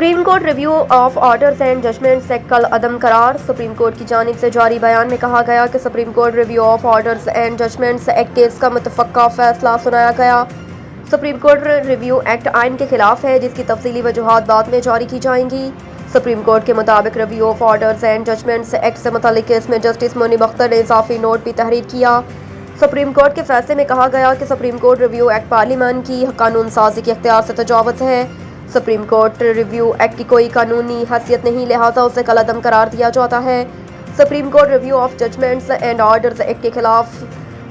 Supreme Court review of orders and judgments act कल अदम करार। सुप्रीम कोर्ट की जानिब से जारी बयान में कहा गया कि Supreme Court review of orders and judgments act case का मुतफ़क्का फैसला सुनाया गया। सुप्रीम कोर्ट रिव्यू एक्ट आइन के खिलाफ है, जिसकी तफसीली वजूहात बाद में जारी की जाएंगी। सुप्रीम कोर्ट के मुताबिक review of orders and judgments act से मुतालिक केस में जस्टिस मुनीब अख्तर ने इजाफी नोट भी तहरीर किया। सुप्रीम कोर्ट के फैसले में कहा गया कि सुप्रीम कोर्ट रिव्यू एक्ट पार्लियामान की कानून साजी के इख्तियार से तजावुज़ है। सुप्रीम कोर्ट रिव्यू एक्ट की कोई कानूनी हैसियत नहीं, लिहाजा उसे कल अदम करार दिया जाता है। Supreme Court review of judgments and orders act के खिलाफ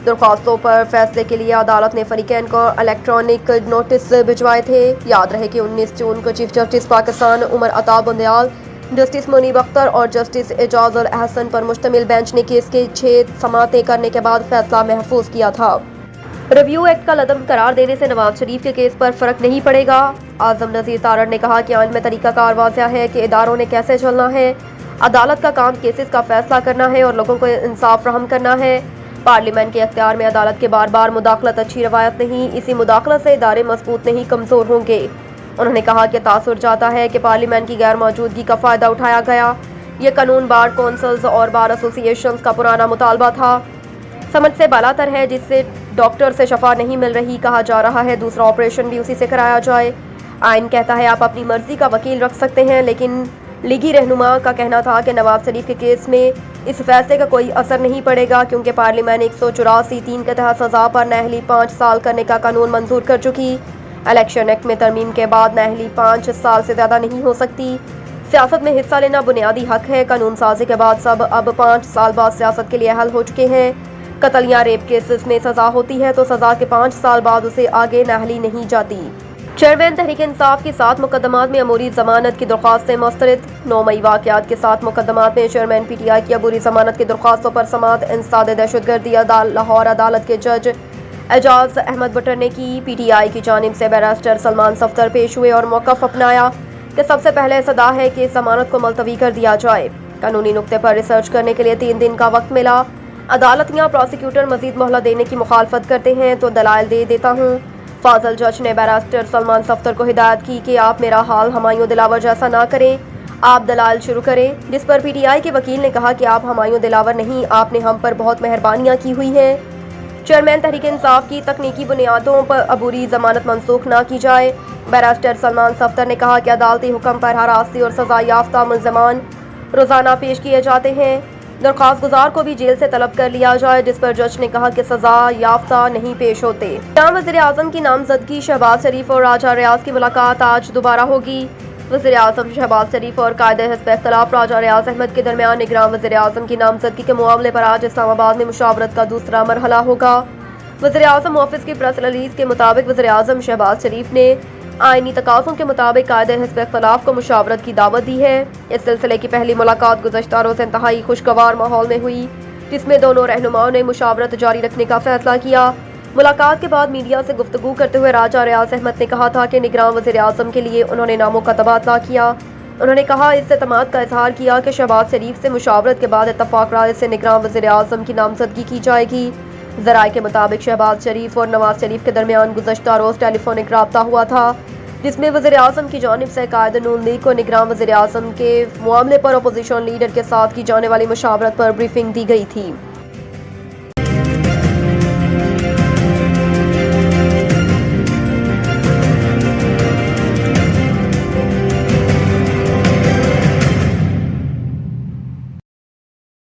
दरख्वास्तों पर फैसले के लिए अदालत ने फरीकैन को इलेक्ट्रॉनिक नोटिस भिजवाए थे। याद रहे कि 19 जून को chief justice Pakistan Umar Ata बुंदयाल, justice Munib Akhtar और जस्टिस एजाज उल अहसन पर मुश्तमिल बेंच ने केस के 6 समातें करने के बाद फैसला महफूज किया था। रिव्यू एक्ट का अदम करार देने से नवाज शरीफ के केस पर फर्क नहीं पड़ेगा। आजम नज़ीर तारड़ ने कहा कि आइन में तरीकाकार वाज़िह है कि इदारों ने कैसे चलना है। अदालत का काम केसेस का फैसला करना है और लोगों को इंसाफ फराहम करना है। पार्लियामेंट के अख्तियार में अदालत के बार बार मुदाखलत अच्छी रवायत नहीं, इसी मुदाखलत से इदारे मजबूत नहीं कमज़ोर होंगे। उन्होंने कहा कि तासुर जाता है कि पार्लियामेंट की गैर मौजूदगी का फ़ायदा उठाया गया। ये कानून बार कौंसल्स और बार एसोसिएशंस का पुराना मुतालबा था, समझ से बालातर है, जिससे डॉक्टर से शफा नहीं मिल रही। कहा जा रहा है दूसरा ऑपरेशन भी उसी से कराया जाए। आइन कहता है आप अपनी मर्जी का वकील रख सकते हैं, लेकिन लीगी रहनुमा का कहना था कि नवाज शरीफ के केस में इस फैसले का कोई असर नहीं पड़ेगा, क्योंकि पार्लियामेंट 184(3) के तहत सजा पर नाअहली 5 साल करने का कानून मंजूर कर चुकी। इलेक्शन एक्ट में तरमीम के बाद नाअहली 5 साल से ज़्यादा नहीं हो सकती। सियासत में हिस्सा लेना बुनियादी हक है। कानून साजी के बाद सब अब 5 साल बाद सियासत के लिए अहल हो चुके हैं। कत्ल या रेप केसेस में सजा होती है तो सजा के 5 साल बाद उसे आगे नाअहली नहीं जाती। चेयरमैन तहरीक इंसाफ की 7 मुकदमात में अमूरी जमानत की दरख्वास्तें मुस्तरद। 9 मई वाक़यात के 7 मुकदमात में चेयरमैन PTI की अबूरी जमानत की दरख्वास्तों पर समाअत इंसदाद दहशतगर्दी लाहौर अदालत के जज एजाज अहमद बटर ने की। PTI की जानिब से बैरिस्टर सलमान सफ्दर पेश हुए और मौक़िफ़ अपनाया कि सबसे पहले सदा है कि जमानत को मुलतवी कर दिया जाए। कानूनी नुक्ते पर रिसर्च करने के लिए 3 दिन का वक्त मिला। अदालत या प्रोसिक्यूटर मजीद मोहलत देने की मुखालफत करते हैं तो दलाइल दे देता हूँ। फाजल जज ने बैरिस्टर सलमान सफ्दर को हिदायत की कि आप मेरा हाल हुमायूं दिलावर जैसा ना करें, आप दलाइल शुरू करें। जिस पर PTI के वकील ने कहा कि आप हुमायूं दिलावर नहीं, आपने हम पर बहुत मेहरबानियाँ की हुई हैं। चेयरमैन तहरीक इंसाफ की तकनीकी बुनियादों पर अबूरी जमानत मनसूख ना की जाए। बैरिस्टर सलमान सफ्दर ने कहा कि अदालती हुक्म पर हरासी और सजा याफ्ता मुल्ज़मान रोज़ाना पेश किए जाते हैं। दरख्वास्त गुजार को भी जेल से तलब कर लिया जाए, जिस पर जज ने कहा कि सजा याफ्ता नहीं पेश होते। निगरान वज़ीर आज़म की नामजदगी। शहबाज शरीफ और राजा रियाज की मुलाकात आज दोबारा होगी। वज़ीर आज़म शहबाज शरीफ और कायदे हिज़्ब इख्तिलाफ राजा रियाज अहमद के दरमियान निगरान वज़ीर आज़म की नामजदगी के मामले पर आज इस्लामाबाद में मुशावरत का दूसरा मरहला होगा। वज़ीर आज़म ऑफिस की प्रेस रिलीज के मुताबिक वज़ीर आज़म शहबाज शरीफ ने आइनी तकाज़ों के मुताबिक कायदे हिज़्ब इख्तिलाफ को मुशावरत की दावत दी है। इस सिलसिले की पहली मुलाकात गुज़श्ता रोज़ इंतहाई खुशगवार माहौल में हुई, जिसमें दोनों रहनुमाओं ने मुशावरत जारी रखने का फैसला किया। मुलाकात के बाद मीडिया से गुफ्तगू करते हुए राजा रियाज अहमद ने कहा था कि निगरान वज़ीर आज़म के लिए उन्होंने नामों का तबादला किया। उन्होंने कहा इस एतमाद का इजहार किया कि शहबाज शरीफ से मुशावरत के बाद इत्तफाक राय से निगरान वज़ीर आज़म की नामजदगी की जाएगी। ज़राए के मुताबिक शहबाज शरीफ और नवाज शरीफ के दरमियान गुज़श्ता रोज़ टेलीफोनिक राब्ता हुआ था, जिसमें वज़ीर आज़म की जानिब से कायदे नून लीग को निगरान वज़ीर आज़म के मामले पर अपोजिशन लीडर के साथ की जाने वाली मुशावरत पर ब्रीफिंग दी गई थी।